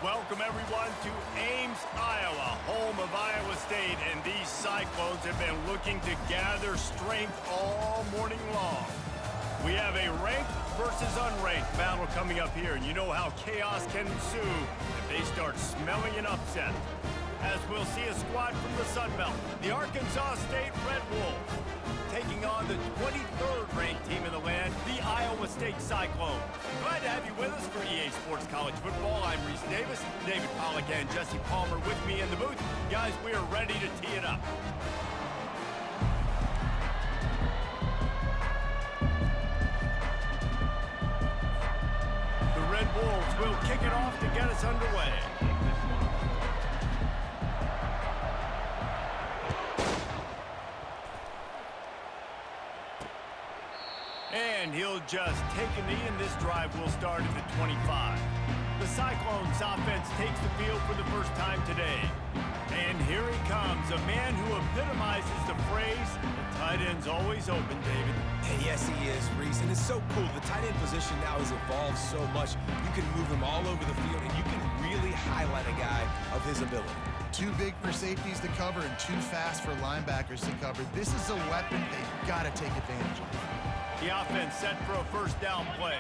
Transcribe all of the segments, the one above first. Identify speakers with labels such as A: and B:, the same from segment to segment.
A: Welcome, everyone, to Ames, Iowa, home of Iowa State, and these Cyclones have been looking to gather strength all morning long. We have a ranked versus unranked battle coming up here, and you know how chaos can ensue if they start smelling an upset. As we'll see a squad from the Sun Belt, the Arkansas State Red Wolves, taking on the 23rd ranked team in the land, the Iowa State Cyclones. Glad to have you with us for EA Sports College Football. I'm Reese Davis, David Pollack and Jesse Palmer with me in the booth. Guys, we are ready to tee it up. The Red Wolves will kick it off to get us underway. And he'll just take a knee, and this drive will start at the 25. The Cyclones offense takes the field for the first time today. And here he comes, a man who epitomizes the phrase, the tight end's always open, David.
B: And yes, he is, Reese. And it's so cool. The tight end position now has evolved so much. You can move him all over the field, and you can really highlight a guy of his ability.
C: Too big for safeties to cover and too fast for linebackers to cover. This is a weapon they've got to take advantage of.
A: The offense set for a first down play.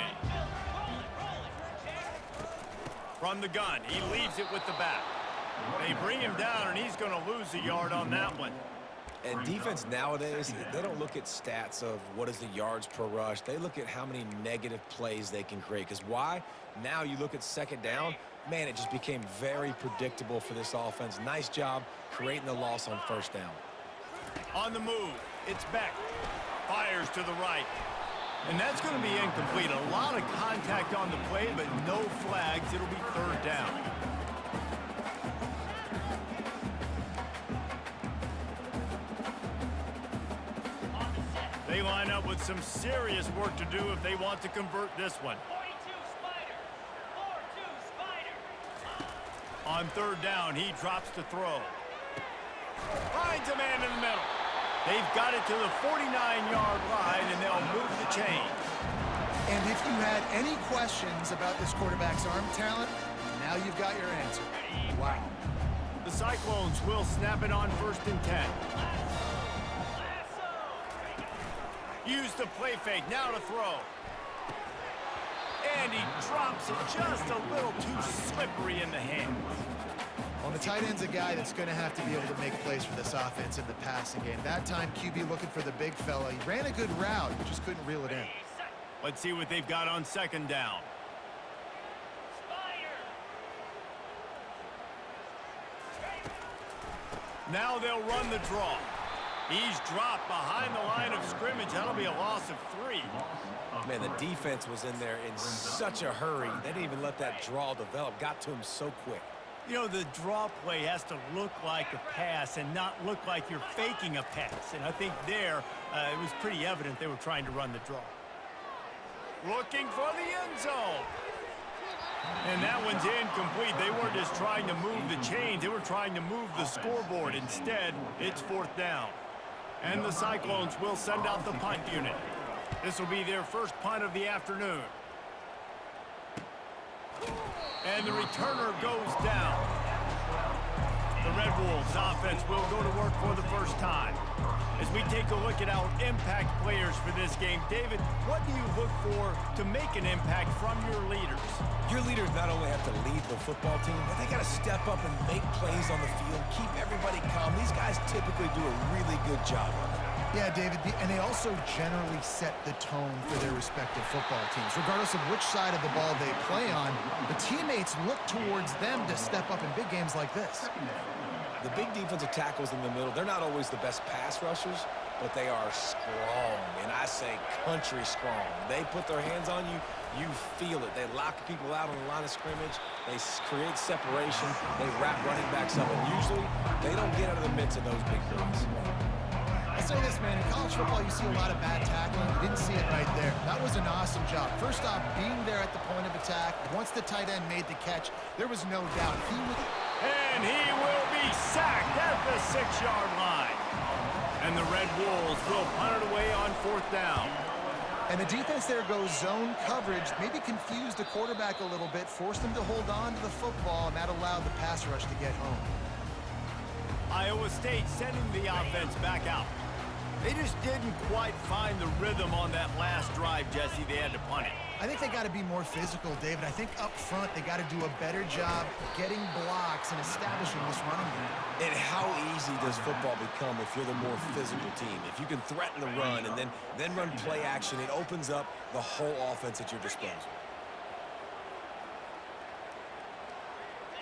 A: From the gun, he leaves it with the back. They bring him down, and he's going to lose a yard on that one.
B: And defense nowadays, they don't look at stats of what is the yards per rush. They look at how many negative plays they can create. Because why? Now you look at second down, man, it just became very predictable for this offense. Nice job creating the loss on first down.
A: On the move, it's Beck. Fires to the right. And that's going to be incomplete. A lot of contact on the play, but no flags. It'll be third down. They line up with some serious work to do if they want to convert this one.
D: 42 Spider. 4-2 Spider.
A: On third down, he drops to throw. Finds a man in the middle. They've got it to the 49-yard line, and they'll move the chains.
C: And if you had any questions about this quarterback's arm talent, now you've got your answer. Wow.
A: The Cyclones will snap it on 1st and 10. Use the play fake, now to throw. And he drops it just a little too slippery in the hands.
C: On the tight end's a guy that's going to have to be able to make plays for this offense in the passing game. That time, QB looking for the big fella. He ran a good route, but just couldn't reel it in.
A: Let's see what they've got on second down. Now they'll run the draw. He's dropped behind the line of scrimmage. That'll be a loss of 3.
B: Man, the defense was in there in such a hurry. They didn't even let that draw develop. Got to him so quick.
A: You know, the draw play has to look like a pass and not look like you're faking a pass. And I think there, it was pretty evident they were trying to run the draw. Looking for the end zone. And that one's incomplete. They weren't just trying to move the chains. They were trying to move the scoreboard. Instead, it's 4th down. And the Cyclones will send out the punt unit. This will be their first punt of the afternoon. And the returner goes down. The Red Wolves offense will go to work for the first time. As we take a look at our impact players for this game, David, what do you look for to make an impact from your leaders?
B: Your leaders not only have to lead the football team, but they got to step up and make plays on the field, keep everybody calm. These guys typically do a really good job of it.
C: Yeah, David, and they also generally set the tone for their respective football teams. Regardless of which side of the ball they play on, the teammates look towards them to step up in big games like this.
B: The big defensive tackles in the middle, they're not always the best pass rushers, but they are strong, and I say country strong. They put their hands on you, you feel it. They lock people out on the line of scrimmage. They create separation. They wrap running backs up, and usually they don't get out of the midst of those big boys.
C: I'll say this, man, in college football you see a lot of bad tackling. You didn't see it right there. That was an awesome job. First off, being there at the point of attack. Once the tight end made the catch, there was no doubt he would...
A: And he will be sacked at the 6-yard line. And the Red Wolves will punt it away on 4th down.
C: And the defense there goes zone coverage, maybe confused the quarterback a little bit, forced him to hold on to the football, and that allowed the pass rush to get home.
A: Iowa State sending the offense back out. They just didn't quite find the rhythm on that last drive, Jesse. They had to punt it.
C: I think they got to be more physical, David. I think up front they got to do a better job getting blocks and establishing this running game.
B: And how easy does football become if you're the more physical team? If you can threaten the run and then run play action, it opens up the whole offense at your disposal.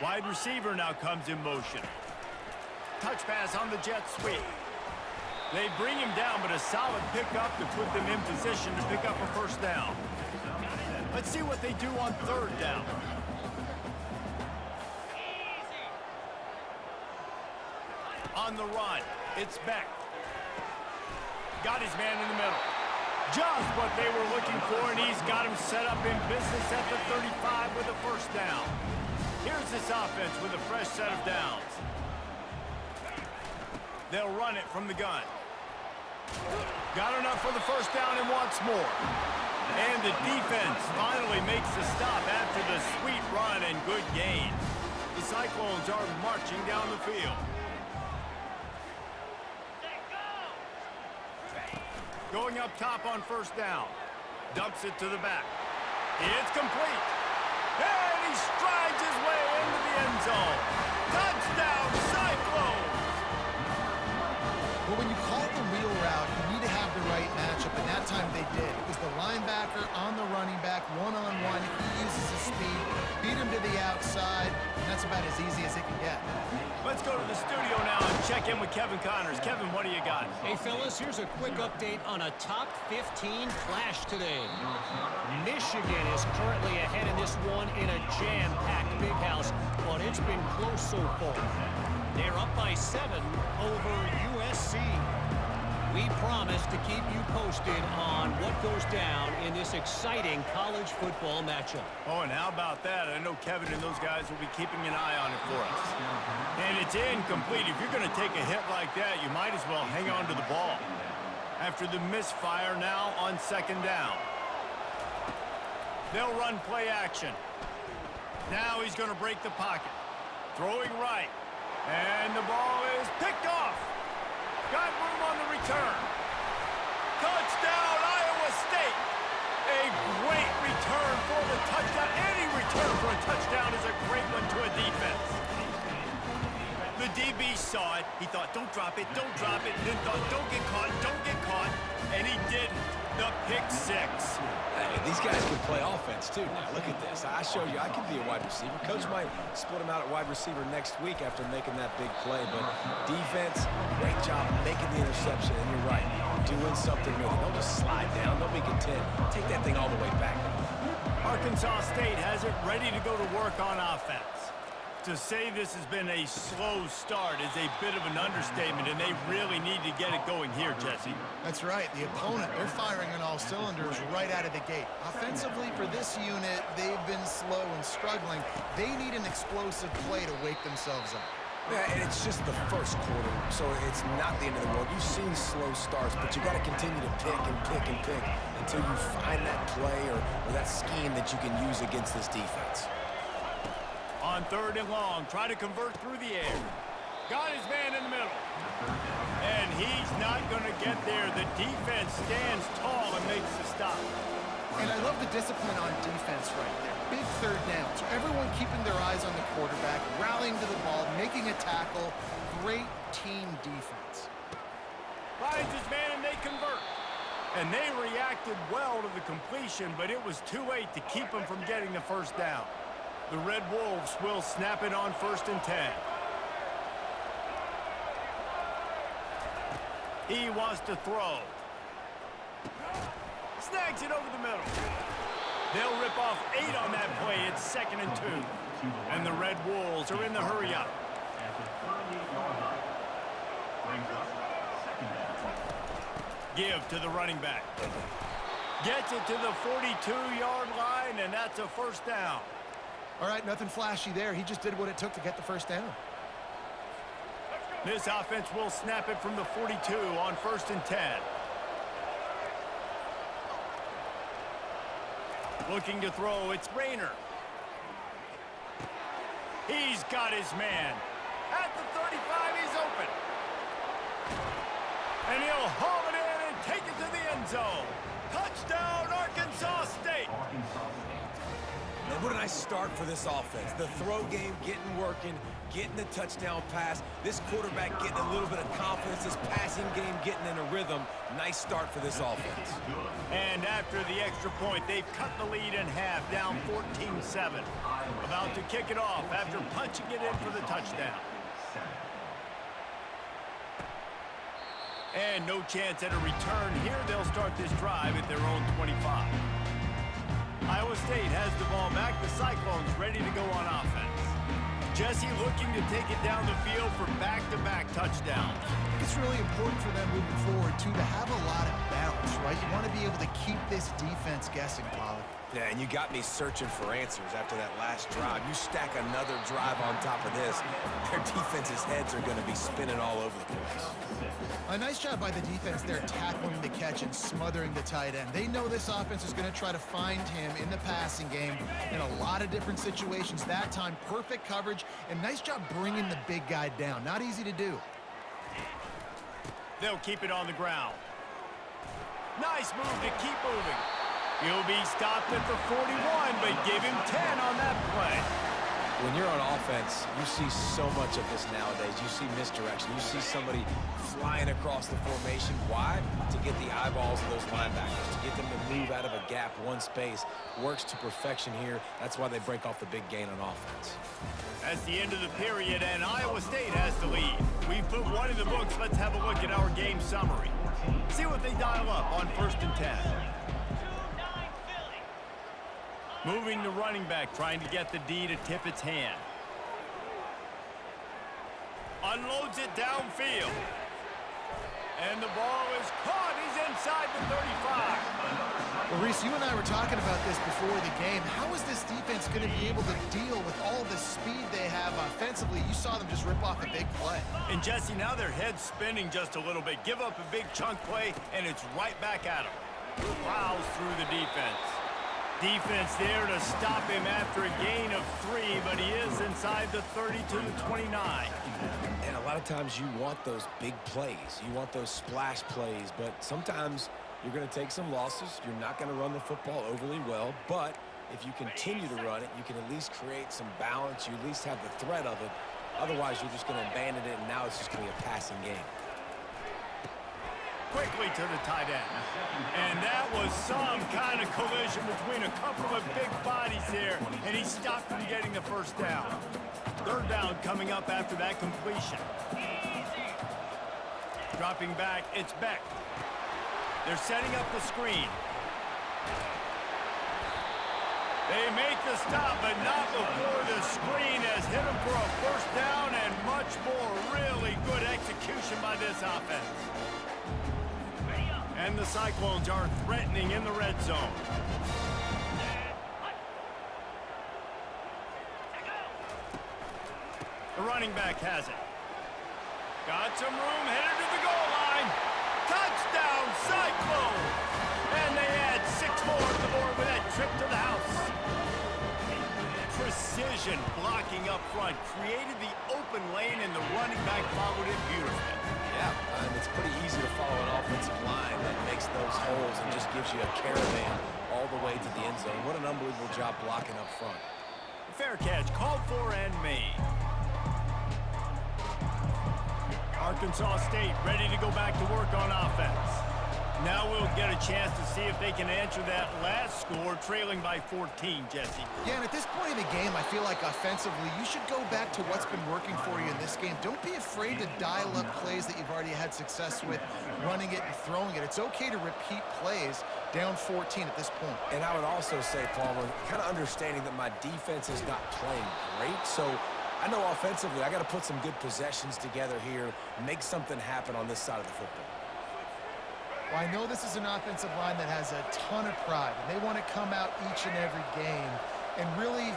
A: Wide receiver now comes in motion. Touch pass on the jet sweep. They bring him down, but a solid pickup to put them in position to pick up a first down. Let's see what they do on third down. On the run, it's Beck. Got his man in the middle. Just what they were looking for, and he's got him set up in business at the 35 with a first down. Here's this offense with a fresh set of downs. They'll run it from the gun. Got enough for the first down and wants more. And the defense finally makes the stop after the sweet run and good gain. The Cyclones are marching down the field. Going up top on first down. Dumps it to the back. It's complete. And he strides his way into the end zone. Touchdown, Cyclones!
C: Well, when you call the wheel route, you need to have the right matchup, and that time they did. It was the linebacker on the running back, one-on-one. He uses his speed, beat him to the outside, and that's about as easy as it can get.
A: Let's go to the studio now and check in with Kevin Connors. Kevin, what do you got?
D: Hey, fellas, here's a quick update on a top 15 clash today. Michigan is currently ahead in this one in a jam-packed big house, but it's been close so far. They're up by 7 over USC. We promise to keep you posted on what goes down in this exciting college football matchup.
A: Oh, and how about that? I know Kevin and those guys will be keeping an eye on it for us. And it's incomplete. If you're going to take a hit like that, you might as well hang on to the ball. After the misfire now on second down. They'll run play action. Now he's going to break the pocket. Throwing right. And the ball is picked off. Got room on the return. Touchdown, Iowa State. A great return for the touchdown. Any return for a touchdown is a great one to a defense. The DB saw it. He thought, don't drop it, don't drop it. Then thought, don't get caught, don't get caught. And he didn't. The pick six.
B: Hey, these guys can play offense, too. Now, look at this. I showed you I can be a wide receiver. Coach might split him out at wide receiver next week after making that big play. But defense, great job making the interception. And you're right, doing something with it. Don't just slide down. Don't be content. Take that thing all the way back.
A: Arkansas State has it ready to go to work on offense. To say this has been a slow start is a bit of an understatement, and they really need to get it going here, Jesse.
C: That's right. The opponent, they're firing on all cylinders right out of the gate. Offensively, for this unit, they've been slow and struggling. They need an explosive play to wake themselves up.
B: Yeah, and it's just the first quarter, so it's not the end of the world. You've seen slow starts, but you got to continue to pick and pick and pick until you find that play or that scheme that you can use against this defense.
A: On third and long, try to convert through the air. Got his man in the middle. And he's not going to get there. The defense stands tall and makes the stop.
C: And I love the discipline on defense right there. Big third downs. Everyone keeping their eyes on the quarterback, rallying to the ball, making a tackle. Great team defense.
A: Finds his man and they convert. And they reacted well to the completion, but it was too late to keep him from getting the first down. The Red Wolves will snap it on 1st and 10. He wants to throw. Snags it over the middle. They'll rip off 8 on that play. It's 2nd and 2. And the Red Wolves are in the hurry up. Give to the running back. Gets it to the 42-yard line, and that's a first down.
C: All right, nothing flashy there. He just did what it took to get the first down.
A: This offense will snap it from the 42 on 1st and 10. Looking to throw, it's Rayner. He's got his man. At the 35, he's open. And he'll haul it in and take it to the end zone. Touchdown, Arkansas State.
B: And what a nice start for this offense. The throw game getting working, getting the touchdown pass. This quarterback getting a little bit of confidence. This passing game getting in a rhythm. Nice start for this offense.
A: And after the extra point, they've cut the lead in half, down 14-7. About to kick it off after punching it in for the touchdown. And no chance at a return here. They'll start this drive at their own 25. Iowa State has the ball back. The Cyclones ready to go on offense. Jesse looking to take it down the field for back-to-back touchdowns.
C: It's really important for them moving forward, too, to have a lot of balance, right? You want to be able to keep this defense guessing, Pollard.
B: Yeah, and you got me searching for answers after that last drive. You stack another drive on top of this, their defense's heads are going to be spinning all over the place.
C: A nice job by the defense there, tackling the catch and smothering the tight end. They know this offense is going to try to find him in the passing game in a lot of different situations. That time, perfect coverage, and nice job bringing the big guy down. Not easy to do.
A: They'll keep it on the ground. Nice move to keep moving. He'll be stopped at the 41, but give him 10 on that play.
B: When you're on offense, you see so much of this nowadays. You see misdirection. You see somebody flying across the formation. Why? To get the eyeballs of those linebackers, to get them to move out of a gap, one space. Works to perfection here. That's why they break off the big gain on offense.
A: That's the end of the period, and Iowa State has the lead. We've put one in the books. Let's have a look at our game summary. See what they dial up on 1st and 10. Moving the running back, trying to get the D to tip its hand. Unloads it downfield. And the ball is caught. He's inside the 35.
C: Well, Reese, you and I were talking about this before the game. How is this defense going to be able to deal with all the speed they have offensively? You saw them just rip off a big play.
A: And, Jesse, now their head's spinning just a little bit. Give up a big chunk play, and it's right back at them. Plows through the defense. Defense there to stop him after a gain of 3, but he is inside the 32-29.
B: And a lot of times you want those big plays. You want those splash plays, but sometimes you're going to take some losses. You're not going to run the football overly well, but if you continue to run it, you can at least create some balance. You at least have the threat of it. Otherwise, you're just going to abandon it, and now it's just going to be a passing game.
A: Quickly to the tight end. And that was some kind of collision between a couple of big bodies there, and he stopped from getting the first down. 3rd down coming up after that completion. Dropping back, it's Beck. They're setting up the screen. They make the stop, but not before the screen has hit him for a 1st down, and much more really good execution by this offense. And the Cyclones are threatening in the red zone. The running back has it. Got some room, headed to the goal line. Touchdown, Cyclones! And they add 6 more to the board with that trip to the house. Precision blocking up front created the open lane, and the running back followed it beautifully.
B: Yeah, and it's pretty easy to follow an offensive line that makes those holes and just gives you a caravan all the way to the end zone. What an unbelievable job blocking up front.
A: Fair catch, called for and made. Arkansas State ready to go back to work on offense. Now we'll get a chance to see if they can answer that last score, trailing by 14, Jesse.
C: Yeah, and at this point in the game, I feel like offensively, you should go back to what's been working for you in this game. Don't be afraid to dial up plays that you've already had success with, running it and throwing it. It's okay to repeat plays down 14 at this point.
B: And I would also say, Palmer, kind of understanding that my defense is not playing great, so I know offensively I got to put some good possessions together here, make something happen on this side of the football.
C: Well, I know this is an offensive line that has a ton of pride, and they want to come out each and every game and really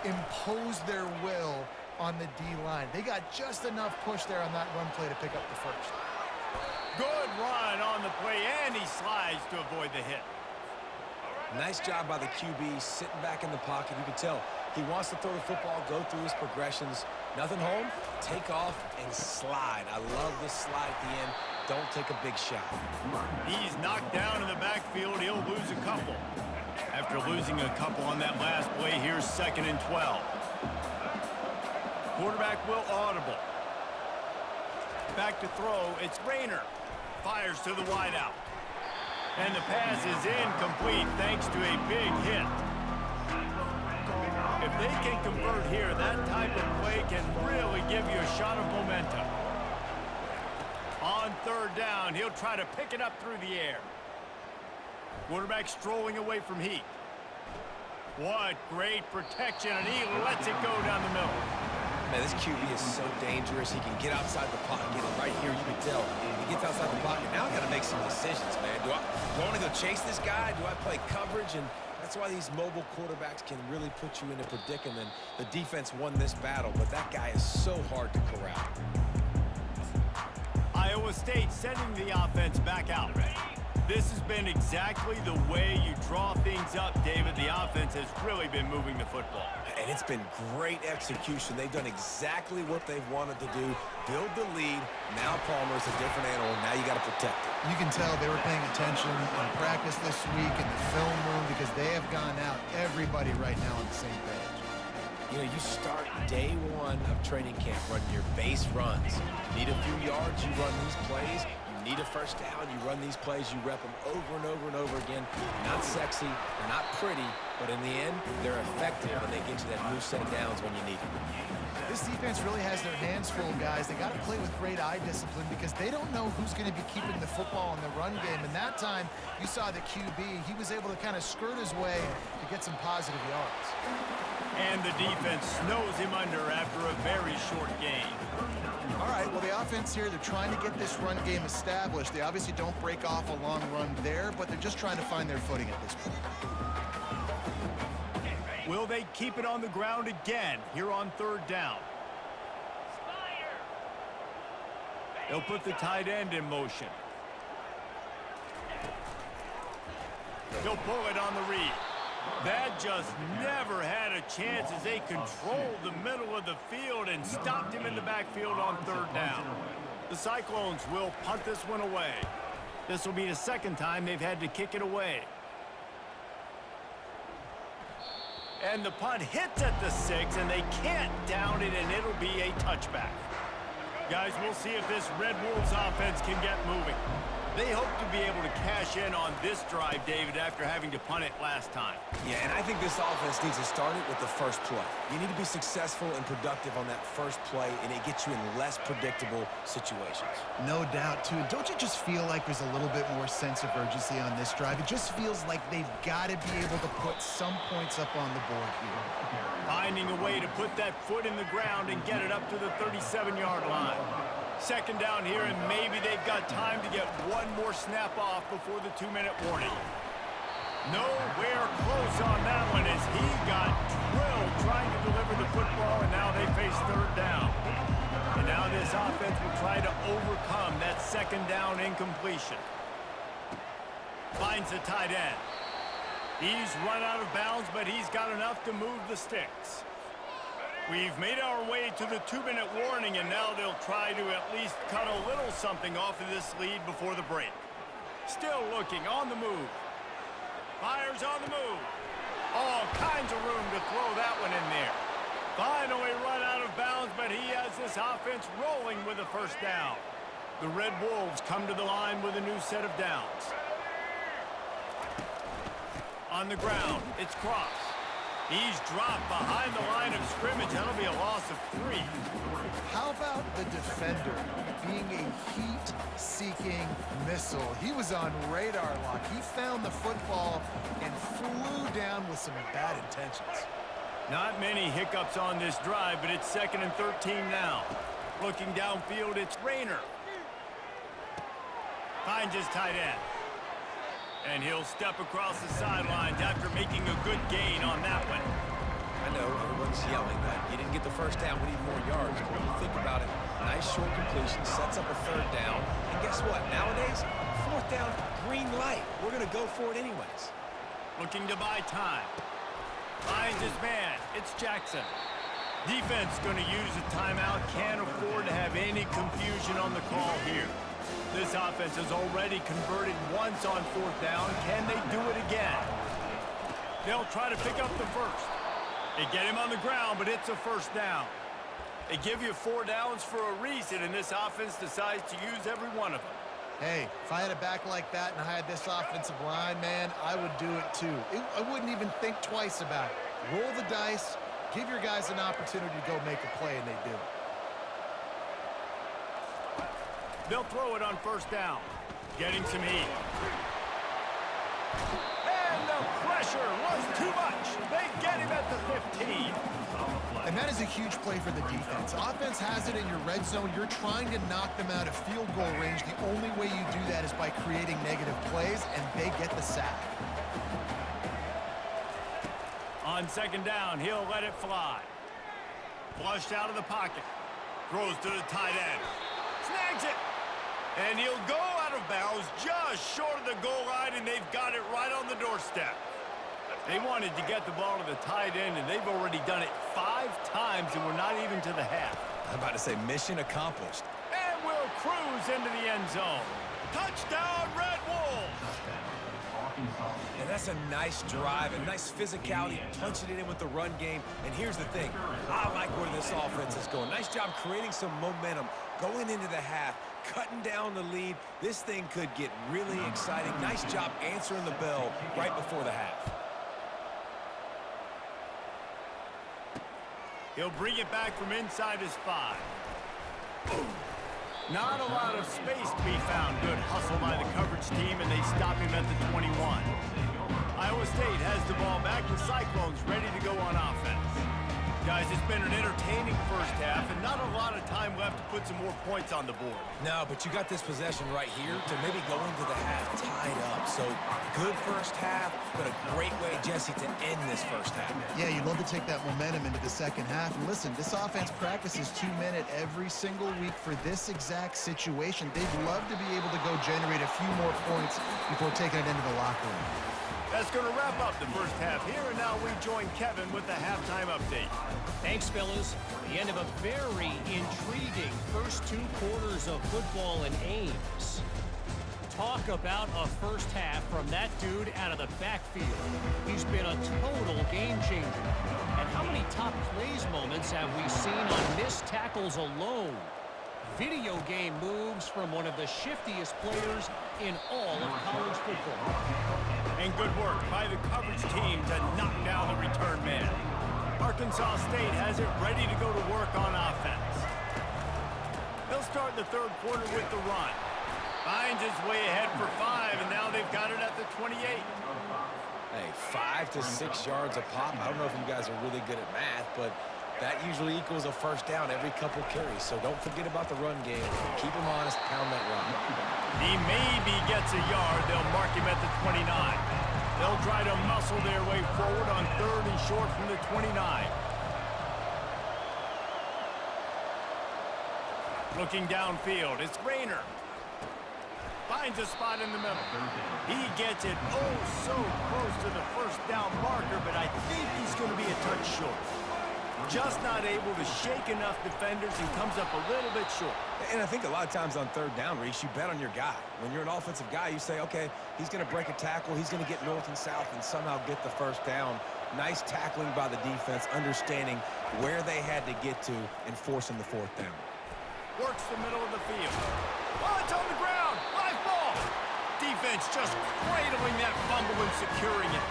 C: impose their will on the D-line. They got just enough push there on that run play to pick up the 1st.
A: Good run on the play, and he slides to avoid the hit.
B: Nice job by the QB, sitting back in the pocket. You can tell he wants to throw the football, go through his progressions. Nothing home, take off and slide. I love the slide at the end. Don't take a big shot.
A: He's knocked down in the backfield. He'll lose a couple. After losing a couple on that last play, here's 2nd and 12. Quarterback will audible. Back to throw, it's Rayner. Fires to the wideout. And the pass is incomplete thanks to a big hit. If they can convert here, that type of play can really give you a shot of momentum. On 3rd down, he'll try to pick it up through the air. Quarterback strolling away from heat. What great protection, and he lets it go down the middle.
B: Man, this QB is so dangerous. He can get outside the pocket, and right here you can tell he gets outside the pocket. Now I got to make some decisions, man. Do I want to go chase this guy? Do I play coverage? And that's why these mobile quarterbacks can really put you in a predicament. The defense won this battle, but that guy is so hard to corral.
A: Iowa State sending the offense back out. This has been exactly the way you draw things up, David. The offense has really been moving the football.
B: And it's been great execution. They've done exactly what they've wanted to do. Build the lead. Now Palmer's a different animal. Now you got to protect it.
C: You can tell they were paying attention in practice this week in the film room because they have gone out, everybody right now on the same page.
B: You know, you start day 1 of training camp running your base runs. You need a few yards, you run these plays. You need a first down, you run these plays, you rep them over and over and over again. Not sexy, they're not pretty, but in the end, they're effective and they get you that new set of downs when you need them.
C: This defense really has their hands full, guys. They got to play with great eye discipline because they don't know who's going to be keeping the football in the run game. And that time, you saw the QB. He was able to kind of skirt his way to get some positive yards.
A: And the defense snows him under after a very short gain.
C: All right, well, the offense here, they're trying to get this run game established. They obviously don't break off a long run there, but they're just trying to find their footing at this point.
A: Will they keep it on the ground again here on 3rd down? They'll put the tight end in motion. He'll pull it on the read. That just never had a chance as they controlled the middle of the field and stopped him in the backfield on 3rd down. The Cyclones will punt this one away. This will be the 2nd time they've had to kick it away. And the punt hits at the 6, and they can't down it, and it'll be a touchback. Guys, we'll see if this Red Wolves offense can get moving. They hope to be able to cash in on this drive, David, after having to punt it last time.
B: Yeah, and I think this offense needs to start it with the first play. You need to be successful and productive on that first play, and it gets you in less predictable situations.
C: No doubt, too. Don't you just feel like there's a little bit more sense of urgency on this drive? It just feels like they've got to be able to put some points up on the board here.
A: Finding a way to put that foot in the ground and get it up to the 37-yard line. 2nd down here, and maybe they've got time to get one more snap off before the 2-minute warning. Nowhere close on that one as he got drilled trying to deliver the football, and now they face 3rd down. And now this offense will try to overcome that 2nd down incompletion. Finds the tight end. He's run out of bounds, but he's got enough to move the sticks. We've made our way to the 2-minute warning, and now they'll try to at least cut a little something off of this lead before the break. Still looking on the move. Fires on the move. All kinds of room to throw that one in there. Finally run out of bounds, but he has this offense rolling with a 1st down. The Red Wolves come to the line with a new set of downs. On the ground, it's Cross. He's dropped behind the line of scrimmage. That'll be a loss of 3.
C: How about the defender being a heat-seeking missile? He was on radar lock. He found the football and flew down with some bad intentions.
A: Not many hiccups on this drive, but it's 2nd and 13 now. Looking downfield, it's Rayner. Finds his tight end. And he'll step across the sidelines after making a good gain on that one.
B: I know everyone's yelling that you didn't get the 1st down, we need more yards. But when you think about it, nice short completion, sets up a 3rd down. And guess what? Nowadays, 4th down, green light. We're going to go for it anyways.
A: Looking to buy time. Finds his man. It's Jackson. Defense going to use a timeout. Can't afford to have any confusion on the call here. This offense has already converted once on fourth down. Can they do it again? They'll try to pick up the first. They get him on the ground, but it's a first down. They give you 4 downs for a reason, and this offense decides to use every one of them.
C: Hey, if I had a back like that and I had this offensive line, man, I would do it too. I wouldn't even think twice about it. Roll the dice, give your guys an opportunity to go make a play, and they do.
A: They'll throw it on first down. Getting some heat. And the pressure was too much. They get him at the 15.
C: And that is a huge play for the defense. Offense has it in your red zone. You're trying to knock them out of field goal range. The only way you do that is by creating negative plays, and they get the sack.
A: On second down, he'll let it fly. Flushed out of the pocket. Throws to the tight end. Snags it. And he'll go out of bounds just short of the goal line, and they've got it right on the doorstep. They wanted to get the ball to the tight end, and they've already done it 5 times, and we're not even to the half.
B: I'm about to say mission accomplished.
A: And we'll cruise into the end zone. Touchdown, Red Wolves!
B: And that's a nice drive, a nice physicality, punching it in with the run game. And here's the thing. I like where this offense is going. Nice job creating some momentum, going into the half, cutting down the lead. This thing could get really exciting. Nice job answering the bell right before the half.
A: He'll bring it back from inside his 5. Not a lot of space to be found. Good hustle by the coverage team, and they stop him at the 21. Iowa State has the ball back. The Cyclones ready to go on offense. Guys, it's been an entertaining first half, and not a lot of time left to put some more points on the board.
B: No, but you got this possession right here to maybe go into the half tied up. So good first half, but a great way, Jesse, to end this first half.
C: Yeah, you'd love to take that momentum into the second half. And listen, this offense practices 2-minute every single week for this exact situation. They'd love to be able to go generate a few more points before taking it into the locker room.
A: That's going to wrap up the first half here, and now we join Kevin with the halftime update.
D: Thanks, fellas. The end of a very intriguing first 2 quarters of football in Ames. Talk about a first half from that dude out of the backfield. He's been a total game changer. And how many top plays moments have we seen on missed tackles alone? Video game moves from one of the shiftiest players in all of college football.
A: And good work by the coverage team to knock down the return man. Arkansas State has it ready to go to work on offense. They'll start the third quarter with the run. Finds his way ahead for 5, and now they've got it at the 28.
B: Hey, 5 to 6 yards a pop. I don't know if you guys are really good at math, but that usually equals a first down every couple carries. So don't forget about the run game. Keep him honest, pound that run.
A: He maybe gets a yard. They'll mark him at the 29. They'll try to muscle their way forward on 3rd and short from the 29. Looking downfield, it's Rayner. Finds a spot in the middle. He gets it oh so close to the first down marker, but I think he's going to be a touch short. Just not able to shake enough defenders and comes up a little bit short.
B: And I think a lot of times on 3rd down, Reese, you bet on your guy. When you're an offensive guy, you say, okay, he's going to break a tackle, he's going to get north and south and somehow get the first down. Nice tackling by the defense, understanding where they had to get to and forcing the 4th down.
A: Works the middle of the field. Oh, it's on the ground. Live ball. Defense just cradling that fumble and securing it.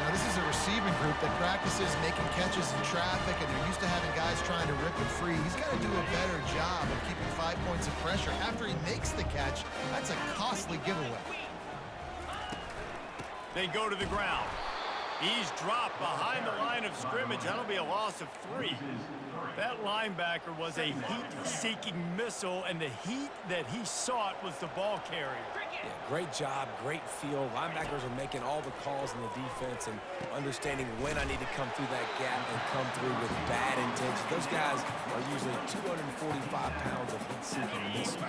C: Now, this is a receiving group that practices making catches in traffic, and they're used to having guys trying to rip it free. He's got to do a better job of keeping 5 points of pressure. After he makes the catch, that's a costly giveaway.
A: They go to the ground. He's dropped behind the line of scrimmage. That'll be a loss of 3. That linebacker was a heat-seeking missile, and the heat that he sought was the ball carrier.
B: Yeah, great job, great feel. Linebackers are making all the calls in the defense and understanding when I need to come through that gap and come through with bad intention. Those guys are usually 245 pounds of heat-seeking missile.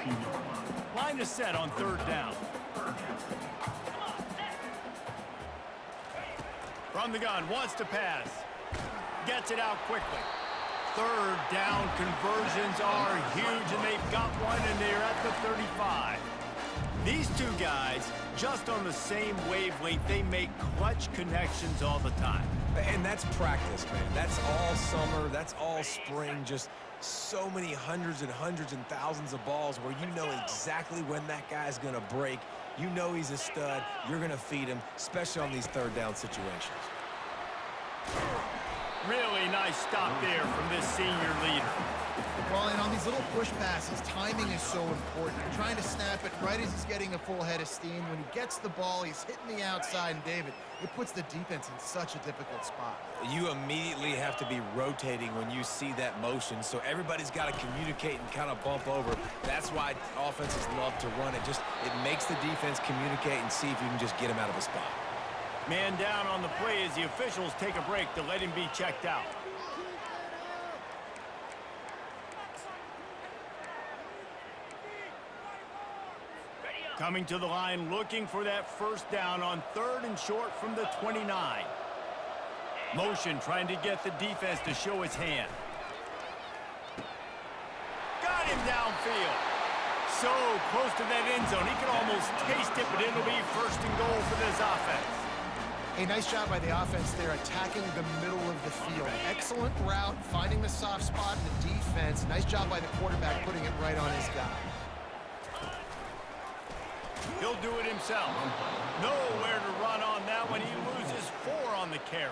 A: Line is set on 3rd down. From the gun, wants to pass. Gets it out quickly. Third down conversions are huge, and they've got one, and they're at the 35. These two guys, just on the same wavelength, they make clutch connections all the time.
B: And that's practice, man. That's all summer. That's all spring. Just so many hundreds and thousands of balls where you know exactly when that guy's going to break. You know he's a stud. You're going to feed him, especially on these third down situations.
A: Really nice stop there from this senior leader.
C: Well, and on these little push passes, timing is so important. You're trying to snap it right as he's getting a full head of steam. When he gets the ball, he's hitting the outside, and David, it puts the defense in such a difficult spot.
B: You immediately have to be rotating when you see that motion, so everybody's got to communicate and kind of bump over. That's why offenses love to run it. It makes the defense communicate and see if you can just get him out of a spot.
A: Man down on the play as the officials take a break to let him be checked out. Coming to the line, looking for that first down on 3rd and short from the 29. Motion trying to get the defense to show his hand. Got him downfield. So close to that end zone. He can almost taste it, but it'll be 1st and goal for this offense.
C: A nice job by the offense there, attacking the middle of the field. Excellent route, finding the soft spot in the defense. Nice job by the quarterback putting it right on his guy.
A: He'll do it himself. Nowhere to run on that one. He loses 4 on the carry.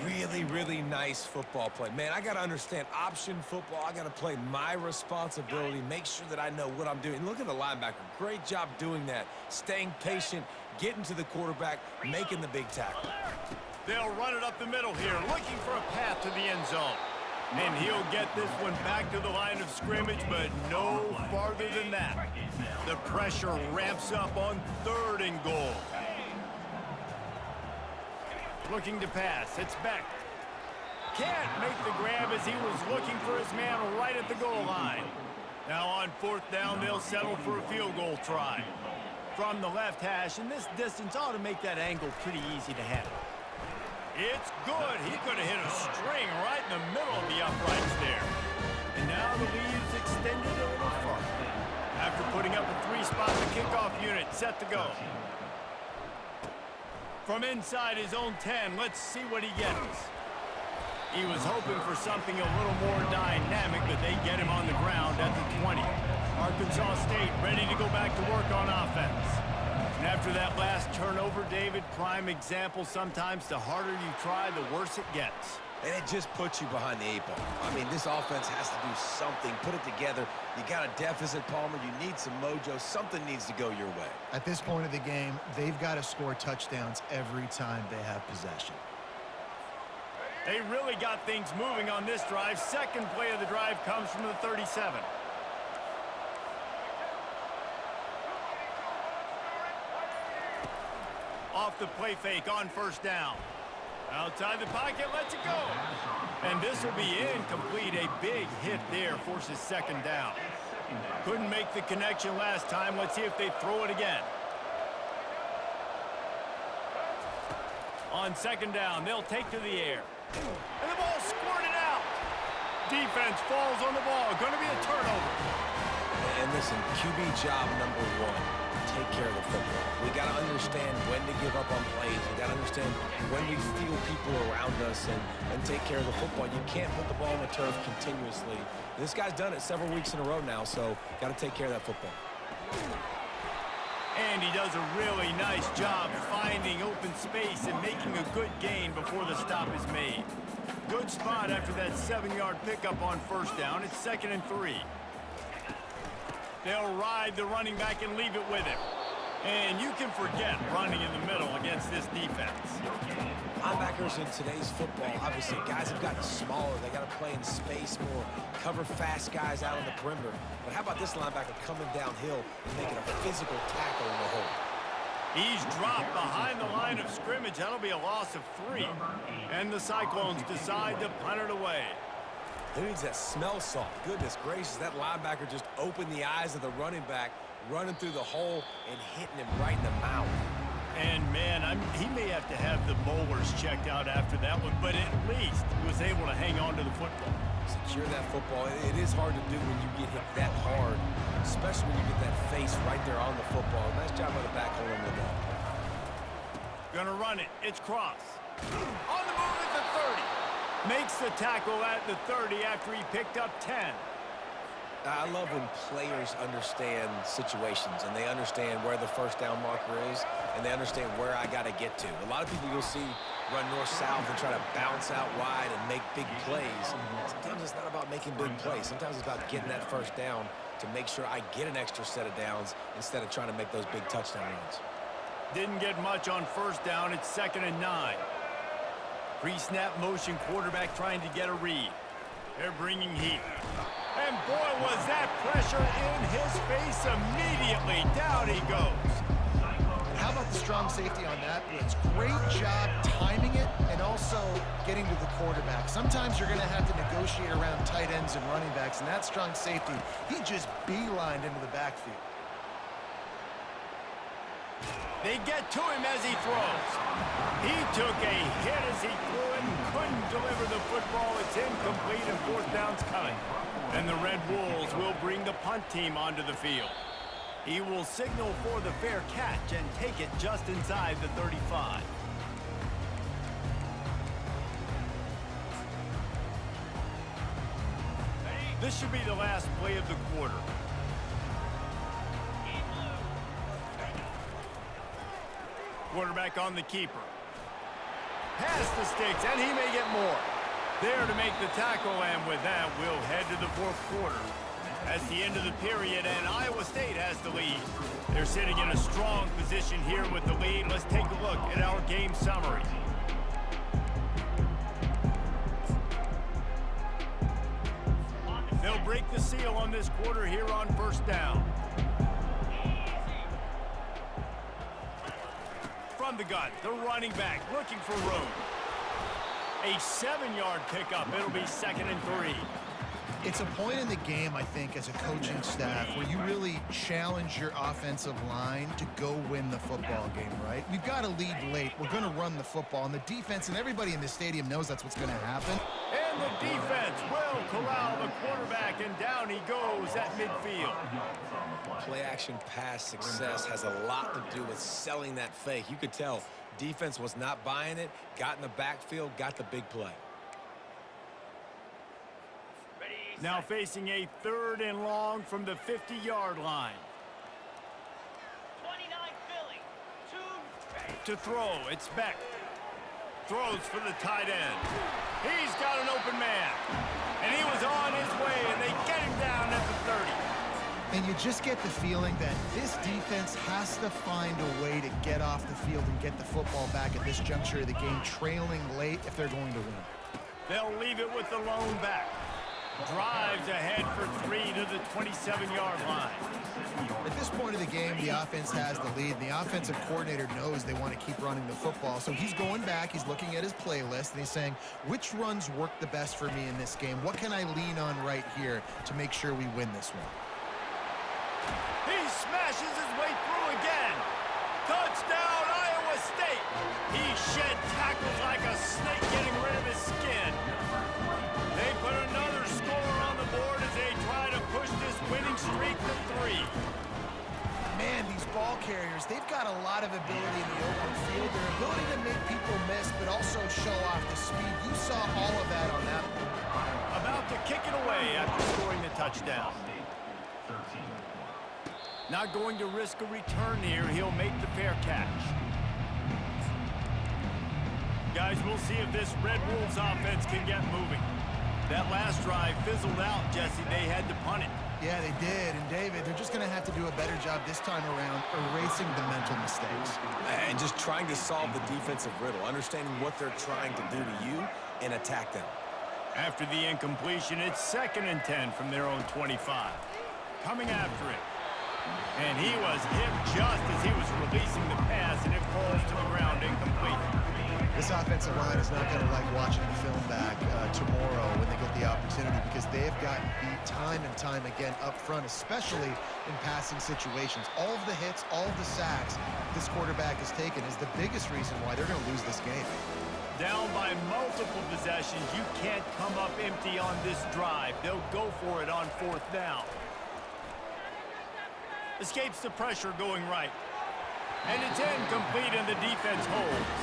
B: Really, really nice football play. Man, I got to understand option football. I got to play my responsibility, make sure that I know what I'm doing. Look at the linebacker. Great job doing that. Staying patient, getting to the quarterback, making the big tackle.
A: They'll run it up the middle here, looking for a path to the end zone. And he'll get this one back to the line of scrimmage, but no farther than that. The pressure ramps up on 3rd and goal. Looking to pass. It's Beck. Can't make the grab as he was looking for his man right at the goal line. Now on 4th down, they'll settle for a field goal try. From the left hash, and this distance ought to make that angle pretty easy to handle. It's good. He could have hit a string right in the middle of the uprights there. And now the lead is extended a little further. After putting up a 3-spot, the kickoff unit set to go. From inside his own 10, let's see what he gets. He was hoping for something a little more dynamic, but they get him on the ground at the 20. Arkansas State ready to go back to work on offense. And after that last turnover, David, prime example, sometimes the harder you try, the worse it gets.
B: And it just puts you behind the 8 ball. I mean, this offense has to do something, put it together. You got a deficit, Palmer. You need some mojo. Something needs to go your way.
C: At this point of the game, they've got to score touchdowns every time they have possession.
A: They really got things moving on this drive. Second play of the drive comes from the 37. Off the play fake on 1st down. Outside the pocket, lets it go. And this will be incomplete. A big hit there forces 2nd down. Couldn't make the connection last time. Let's see if they throw it again. On 2nd down, they'll take to the air. And the ball squirted out. Defense falls on the ball. Going to be a turnover.
B: And listen, QB job number 1. Take care of the football. We got to understand when to give up on plays. We got to understand when we feel people around us and take care of the football. You can't put the ball on the turf continuously. This guy's done it several weeks in a row now, so got to take care of that football.
A: And he does a really nice job finding open space and making a good gain before the stop is made. Good spot after that 7-yard pickup on 1st down. It's 2nd and 3. They'll ride the running back and leave it with him. And you can forget running in the middle against this defense.
B: Linebackers in today's football, obviously, guys have gotten smaller. They got to play in space more, cover fast guys out on the perimeter. But how about this linebacker coming downhill and making a physical tackle in the hole?
A: He's dropped behind the line of scrimmage. That'll be a loss of 3. And the Cyclones decide to punt it away.
B: Who needs that smell salt? Goodness gracious, that linebacker just opened the eyes of the running back, running through the hole and hitting him right in the mouth.
A: And, man, he may have to have the molars checked out after that one, but at least he was able to hang on to the football.
B: Secure that football. It is hard to do when you get hit that hard, especially when you get that face right there on the football. Nice job by the back holding the ball.
A: Gonna run it. It's Cross. On the move at the 30. Makes the tackle at the 30 after he picked up 10.
B: I love when players understand situations and they understand where the first down marker is and they understand where I got to get to. A lot of people you'll see run north-south and try to bounce out wide and make big plays. Sometimes it's not about making big plays. Sometimes it's about getting that first down to make sure I get an extra set of downs instead of trying to make those big touchdown runs.
A: Didn't get much on first down. It's 2nd and 9. Pre-snap motion, quarterback trying to get a read. They're bringing heat. And boy, was that pressure in his face immediately. Down he goes.
C: How about the strong safety on that blitz? Great job timing it and also getting to the quarterback. Sometimes you're going to have to negotiate around tight ends and running backs, and that strong safety, he just beelined into the backfield.
A: They get to him as he throws. He took a hit as he threw it and couldn't deliver the football. It's incomplete and 4th down's coming. And the Red Wolves will bring the punt team onto the field. He will signal for the fair catch and take it just inside the 35. This should be the last play of the quarter. Quarterback on the keeper. Past the sticks, and he may get more. There to make the tackle, and with that, we'll head to the 4th quarter. That's the end of the period, and Iowa State has the lead. They're sitting in a strong position here with the lead. Let's take a look at our game summary. They'll break the seal on this quarter here on first down. From the gun, the running back looking for room. A 7-yard pickup. It'll be 2nd and 3.
C: It's a point in the game, I think, as a coaching staff where you really challenge your offensive line to go win the football game, right? We've got to lead late. We're going to run the football, and the defense and everybody in the stadium knows that's what's going to happen.
A: And the defense will corral the quarterback, and down he goes at midfield.
B: Play-action pass success has a lot to do with selling that fake. You could tell defense was not buying it, got in the backfield, got the big play.
A: Now facing a 3rd and long from the 50-yard line.
E: 29 Philly. 2.
A: To throw, it's Beck. Throws for the tight end. He's got an open man. And he was on his way, and they get him down at the 30.
C: And you just get the feeling that this defense has to find a way to get off the field and get the football back at this juncture of the game, trailing late if they're going to win.
A: They'll leave it with the lone back. Drives ahead for 3 to the 27-yard line.
C: At this point of the game, the offense has the lead. The offensive coordinator knows they want to keep running the football. So he's going back, he's looking at his playlist, and he's saying, which runs work the best for me in this game? What can I lean on right here to make sure we win this one?
A: He smashes his way through again. Touchdown, Iowa State. He shed tackles like a snake, getting rid of his skin. They put another score on the board as they try to push this winning streak to 3.
C: Man, these ball carriers, they've got a lot of ability in the open field. Their ability to make people miss, but also show off the speed. You saw all of that on that one.
A: About to kick it away after scoring the touchdown. Not going to risk a return here. He'll make the fair catch. Guys, we'll see if this Red Wolves offense can get moving. That last drive fizzled out, Jesse. They had to punt it.
C: Yeah, they did. And, David, they're just going to have to do a better job this time around erasing the mental mistakes.
B: And just trying to solve the defensive riddle, understanding what they're trying to do to you and attack them.
A: After the incompletion, it's 2nd and 10 from their own 25. Coming after it. And he was hit just as he was releasing the pass, and it falls to the ground incomplete.
C: This offensive line is not going to like watching the film back tomorrow when they get the opportunity, because they've gotten beat time and time again up front, especially in passing situations. All of the hits, all of the sacks this quarterback has taken is the biggest reason why they're going to lose this game.
A: Down by multiple possessions, you can't come up empty on this drive. They'll go for it on 4th down. Escapes the pressure going right. And it's incomplete, and the defense holds.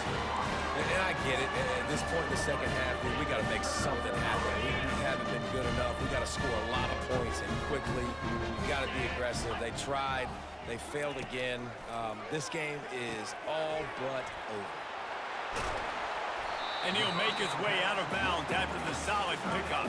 B: And I get it. At this point in the second half, we got to make something happen. We haven't been good enough. We got to score a lot of points and quickly. We got to be aggressive. They tried. They failed again. This game is all but over.
A: And he'll make his way out of bounds after the solid pickup.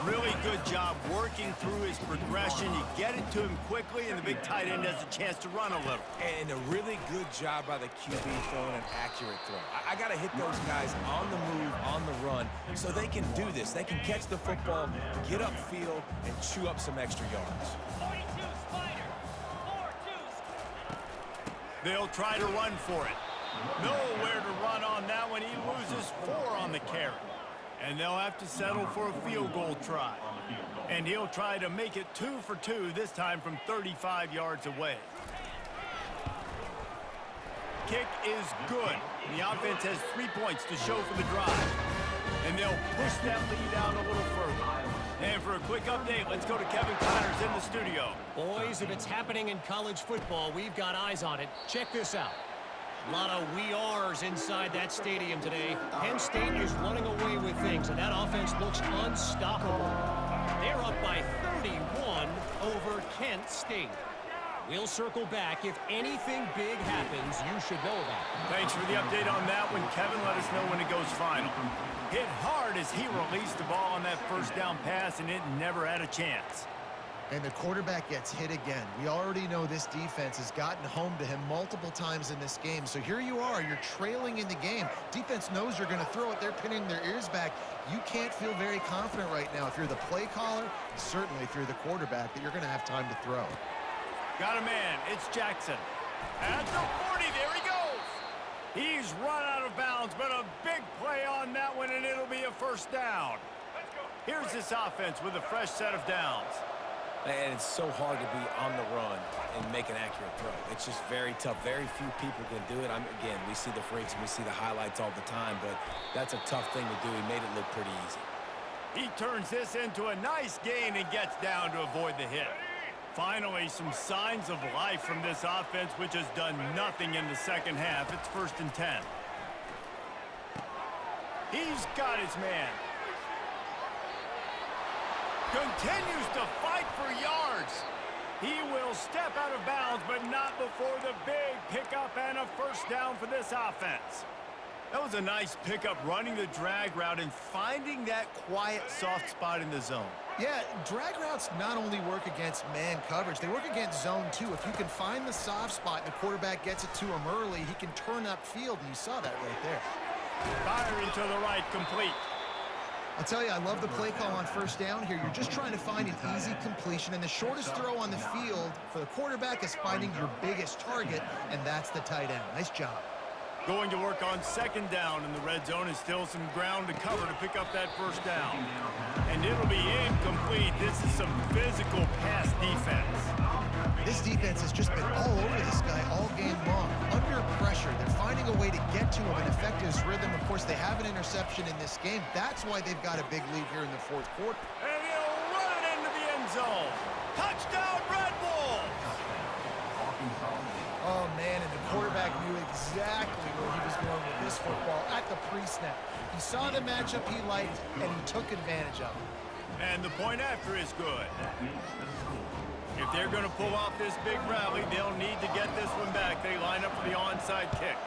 A: Really good job working through his progression. You get it to him quickly, and the big tight end has a chance to run a little.
B: And a really good job by the QB throwing an accurate throw. I got to hit those guys on the move, on the run, so they can do this. They can catch the football, get upfield, and chew up some extra yards.
E: 42 Spider. 4-2.
A: They'll try to run for it. Nowhere to run on that one. He loses 4 on the carry. And they'll have to settle for a field goal try. And he'll try to make it 2 for 2, this time from 35 yards away. Kick is good. The offense has 3 points to show for the drive. And they'll push that lead out a little further. And for a quick update, let's go to Kevin Connors in the studio.
D: Boys, if it's happening in college football, we've got eyes on it. Check this out. A lot of we are's inside that stadium today. Penn State is running away with things, and that offense looks unstoppable. They're up by 31 over Kent State. We'll circle back. If anything big happens, you should know about it.
A: Thanks for the update on that one, Kevin. Let us know when it goes final. Hit hard as he released the ball on that 1st down pass, and it never had a chance.
C: And the quarterback gets hit again. We already know this defense has gotten home to him multiple times in this game. So here you are, you're trailing in the game. Defense knows you're going to throw it. They're pinning their ears back. You can't feel very confident right now if you're the play caller, and certainly if you're the quarterback, that you're going to have time to throw.
A: Got a man. It's Jackson. At the 40, there he goes. He's run out of bounds, but a big play on that one, and it'll be a 1st down. Here's this offense with a fresh set of downs.
B: And it's so hard to be on the run and make an accurate throw. It's just very tough. Very few people can do it. Again, we see the freaks and we see the highlights all the time, but that's a tough thing to do. He made it look pretty easy.
A: He turns this into a nice gain and gets down to avoid the hit. Finally, some signs of life from this offense, which has done nothing in the second half. It's 1st and 10. He's got his man. Continues to fight for yards. He will step out of bounds, but not before the big pickup and a 1st down for this offense. That was a nice pickup, running the drag route and finding that quiet, soft spot in the zone.
C: Yeah, drag routes not only work against man coverage, they work against zone too. If you can find the soft spot and the quarterback gets it to him early, he can turn upfield, and you saw that right there.
A: Firing to the right, complete.
C: I'll tell you, I love the play call on 1st down here. You're just trying to find an easy completion, and the shortest throw on the field for the quarterback is finding your biggest target, and that's the tight end. Nice job.
A: Going to work on 2nd down in the red zone, and still some ground to cover to pick up that 1st down. And it'll be incomplete. This is some physical pass defense.
C: This defense has just been all over this guy all game long. Under pressure, they're finding a way to get to him and affect his rhythm. Of course, they have an interception in this game. That's why they've got a big lead here in the 4th quarter.
A: And he'll run it into the end zone. Touchdown, Red Bulls!
C: Oh, man, and the quarterback knew exactly where he was going with this football at the pre-snap. He saw the matchup he liked, and he took advantage of it.
A: And the point after is good. If they're going to pull off this big rally, they'll need to get this one back. They line up for the onside kick.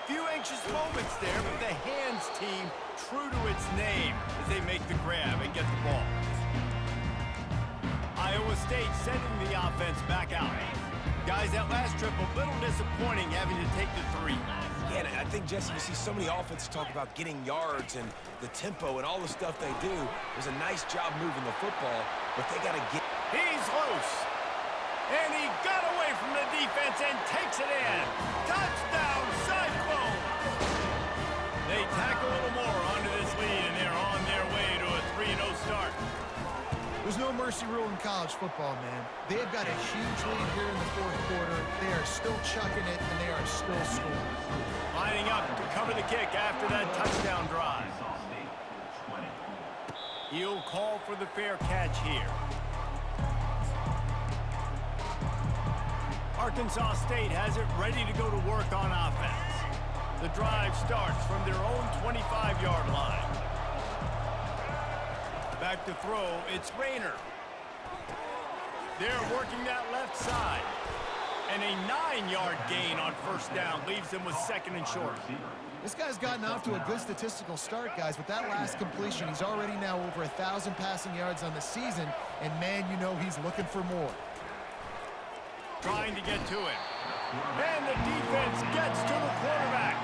A: Few anxious moments there, but the hands team true to its name as they make the grab and get the ball. Iowa State sending the offense back out. Guys, that last trip a little disappointing, having to take the 3.
B: Yeah, and I think, Jesse, you see so many offenses talk about getting yards and the tempo and all the stuff they do. It was a nice job moving the football, but they got to get...
A: He's loose. And he got away from the defense and takes it in. Touchdown, Cyclones! They tack a little more onto this lead, and they're on their way to a 3-0 start.
C: There's no mercy rule in college football, man. They've got a huge lead here in the fourth quarter. They are still chucking it, and they are still scoring.
A: Lining up to cover the kick after that touchdown drive. He'll call for the fair catch here. Arkansas State has it ready to go to work on offense. The drive starts from their own 25-yard line. Back to throw, it's Rayner. They're working that left side. And a 9-yard gain on first down leaves them with second and short.
C: This guy's gotten off to a good statistical start, guys. With that last completion, he's already now over 1,000 passing yards on the season. And, man, you know he's looking for more.
A: Trying to get to it. And the defense gets to the quarterback.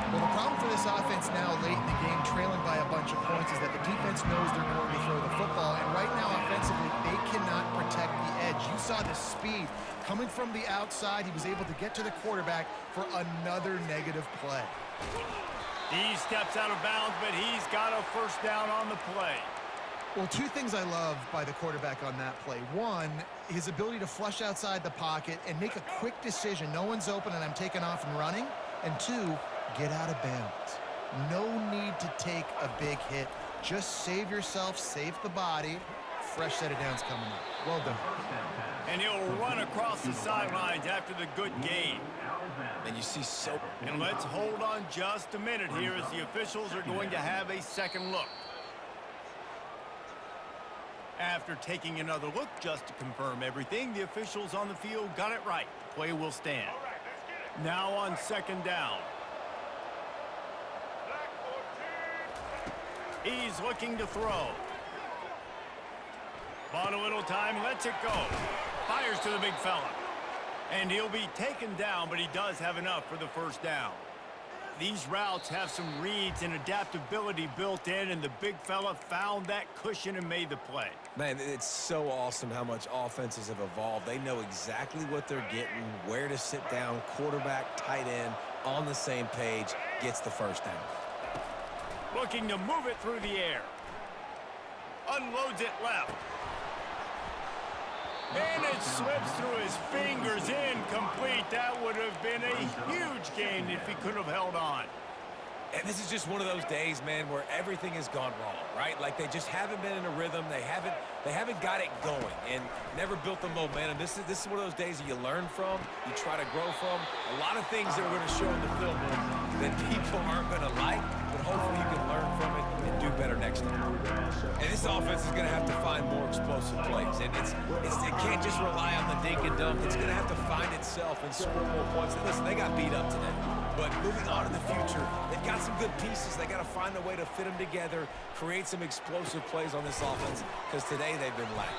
C: Well, the problem for this offense now late in the game, trailing by a bunch of points, is that the defense knows they're going to throw the football. And right now, offensively, they cannot protect the edge. You saw the speed coming from the outside. He was able to get to the quarterback for another negative play.
A: He steps out of bounds, but he's got a first down on the play.
C: Well, two things I love by the quarterback on that play. One, his ability to flush outside the pocket and make a quick decision. No one's open and I'm taking off and running. And two, get out of bounds. No need to take a big hit. Just save yourself, save the body. Fresh set of downs coming up. Well done.
A: And he'll run across the sidelines after the good gain.
B: And you see so...
A: And let's hold on just a minute here as the officials are going to have a second look. After taking another look just to confirm everything, the officials on the field got it right. The play will stand. Now on second down. He's looking to throw. Bought a little time, lets it go. Fires to the big fella. And he'll be taken down, but he does have enough for the first down. These routes have some reads and adaptability built in, and the big fella found that cushion and made the play.
B: Man, it's so awesome how much offenses have evolved. They know exactly what they're getting, where to sit down, quarterback, tight end, on the same page, gets the first down.
A: Looking to move it through the air. Unloads it left. And it slips through his fingers, incomplete. That would have been a huge gain if he could have held on.
B: And this is just one of those days, man, where everything has gone wrong, right? Like they just haven't been in a rhythm. They haven't got it going and never built the momentum. This is one of those days that you learn from, you try to grow from. A lot of things that we're going to show in the film that people aren't going to like, but hopefully you can learn from it and do better next time. And this offense is going to have to find more explosive plays. And it can't just rely on the dink and dunk. It's going to have to find itself and score more points. And listen, they got beat up today. But moving on in the future, they've got some good pieces. They got to find a way to fit them together, create some explosive plays on this offense, because today they've been lacking.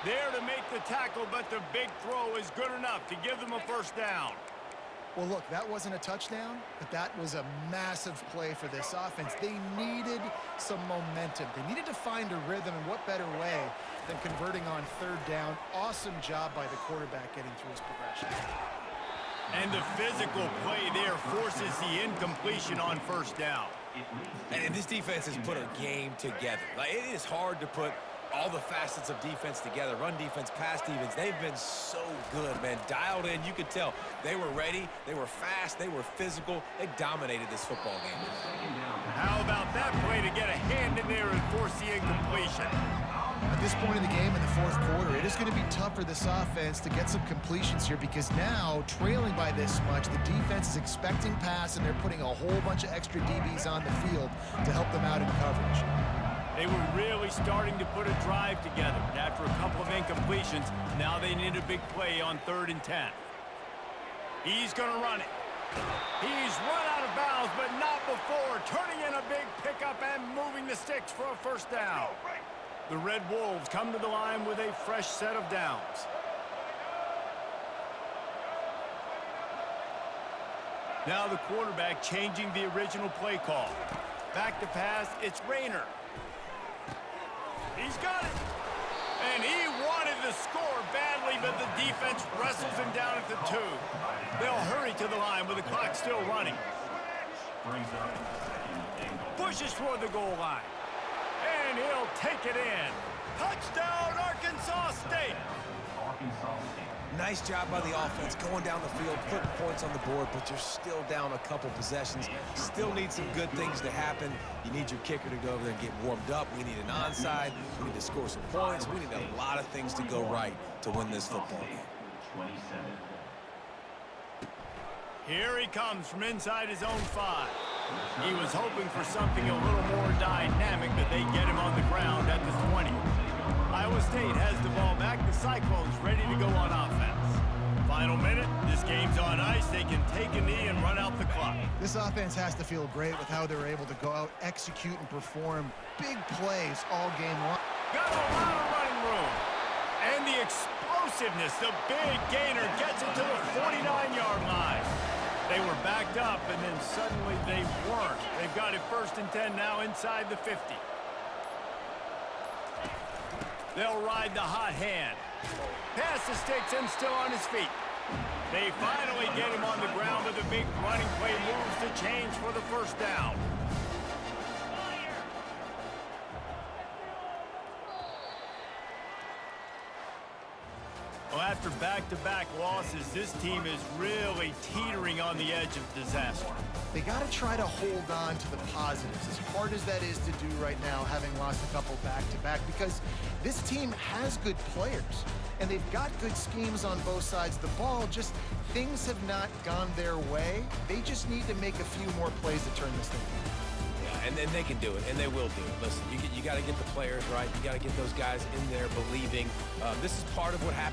A: There to make the tackle, but the big throw is good enough to give them a first down.
C: Well, look, that wasn't a touchdown, but that was a massive play for this offense. They needed some momentum. They needed to find a rhythm, and what better way than converting on third down. Awesome job by the quarterback getting through his progression.
A: And the physical play there forces the incompletion on first down.
B: And this defense has put a game together. Like, it is hard to put all the facets of defense together. Run defense, pass defense. They've been so good, man. Dialed in. You could tell they were ready. They were fast. They were physical. They dominated this football game.
A: How about that play to get a hand in there and force the incompletion?
C: At this point in the game in the fourth quarter, it is going to be tough for this offense to get some completions here because now, trailing by this much, the defense is expecting pass and they're putting a whole bunch of extra DBs on the field to help them out in coverage.
A: They were really starting to put a drive together. And after a couple of incompletions, now they need a big play on 3rd and 10. He's going to run it. He's run out of bounds, but not before. Turning in a big pickup and moving the sticks for a first down. The Red Wolves come to the line with a fresh set of downs. Now the quarterback changing the original play call. Back to pass, it's Rayner. He's got it. And he wanted the to score badly, but the defense wrestles him down at the 2. They'll hurry to the line with the clock still running. Pushes toward the goal line. And he'll take it in. Touchdown, Arkansas State!
B: Nice job by the offense going down the field, putting points on the board, but you're still down a couple possessions. Still need some good things to happen. You need your kicker to go over there and get warmed up. We need an onside. We need to score some points. We need a lot of things to go right to win this football game.
A: Here he comes from inside his own 5. He was hoping for something a little more dynamic, but they get him on the ground at the 20. Iowa State has the ball back. The Cyclones ready to go on offense. Final minute. This game's on ice. They can take a knee and run out the clock.
C: This offense has to feel great with how they're able to go out, execute, and perform big plays all game long.
A: Got a lot of running room. And the explosiveness. The big gainer gets it to the 49-yard line. They were backed up, and then suddenly they weren't. They've got it 1st and 10 now inside the 50. They'll ride the hot hand. Pass the sticks and still on his feet. They finally get him on the ground with a big running play moves to change for the 1st down. Well, after back-to-back losses, this team is really teetering on the edge of disaster.
C: They got to try to hold on to the positives, as hard as that is to do right now, having lost a couple back-to-back, because this team has good players, and they've got good schemes on both sides of the ball, just things have not gone their way. They just need to make a few more plays to turn this thing around.
B: And then they can do it, and they will do it. Listen, you got to get the players right. You got to get those guys in there believing. This is part of what happens.